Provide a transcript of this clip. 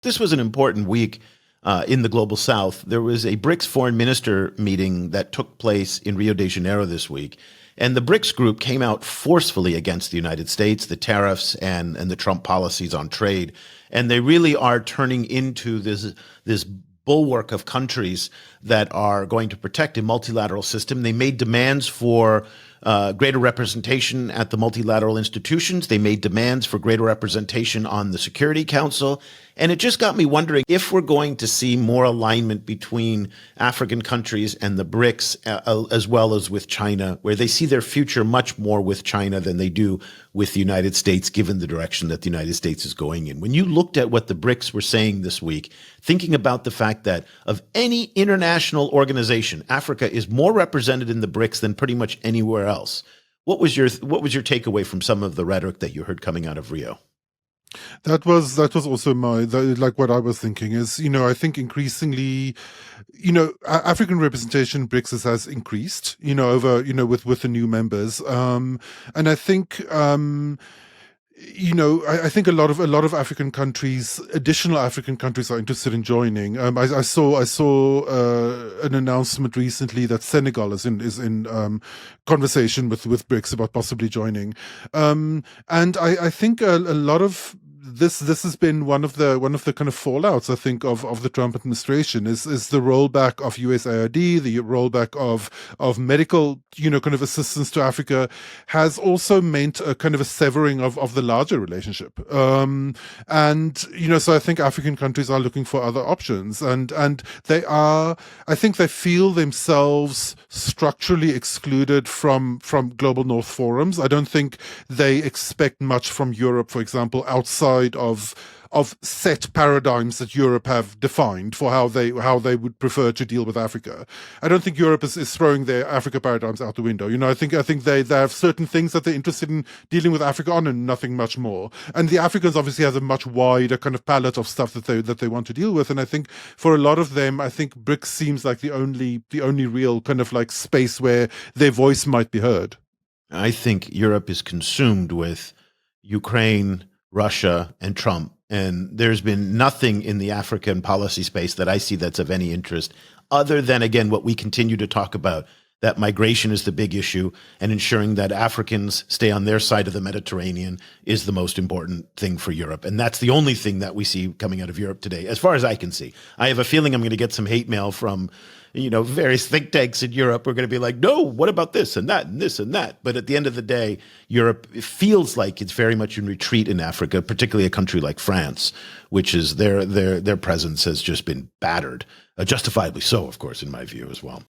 This was an important week in the Global South. There was a BRICS foreign minister meeting that took place in Rio de Janeiro this week. And the BRICS group came out forcefully against the United States, the tariffs and the Trump policies on trade. And they really are turning into this bulwark of countries that are going to protect a multilateral system. They made demands for greater representation at the multilateral institutions. They made demands for greater representation on the Security Council. And it just got me wondering if we're going to see more alignment between African countries and the BRICS, as well as with China, where they see their future much more with China than they do with the United States, given the direction that the United States is going in. When you looked at what the BRICS were saying this week, thinking about the fact that of any international organization, Africa is more represented in the BRICS than pretty much anywhere else. What was your takeaway from some of the rhetoric that you heard coming out of Rio? That was also like what I was thinking is, I think increasingly, African representation BRICS has increased, over, with the new members. And I think, I think a lot of African countries, additional African countries, are interested in joining. I saw an announcement recently that Senegal is in conversation with BRICS about possibly joining. And I think a lot of this has been one of the kind of fallouts, I think, of the Trump administration is the rollback of USAID, the rollback of medical, kind of assistance to Africa, has also meant a kind of a severing of the larger relationship. So I think African countries are looking for other options, and I think they feel themselves structurally excluded from Global North forums. I don't think they expect much from Europe, for example, outside of set paradigms that Europe have defined for how they would prefer to deal with Africa. I don't think Europe is throwing their Africa paradigms out the window. I think they have certain things that they're interested in dealing with Africa on, and nothing much more. And the Africans obviously has a much wider kind of palette of stuff that they want to deal with. And I think for a lot of them, I think BRICS seems like the only real kind of like space where their voice might be heard. I think Europe is consumed with Ukraine, Russia, and Trump. And there's been nothing in the African policy space that I see that's of any interest, other than, again, what we continue to talk about, that migration is the big issue, and ensuring that Africans stay on their side of the Mediterranean is the most important thing for Europe. And that's the only thing that we see coming out of Europe today, as far as I can see. I have a feeling I'm going to get some hate mail from various think tanks in Europe are going to be like, no, what about this and that and this and that? But at the end of the day, Europe, it feels like it's very much in retreat in Africa, particularly a country like France, which is their presence has just been battered, justifiably so, of course, in my view as well.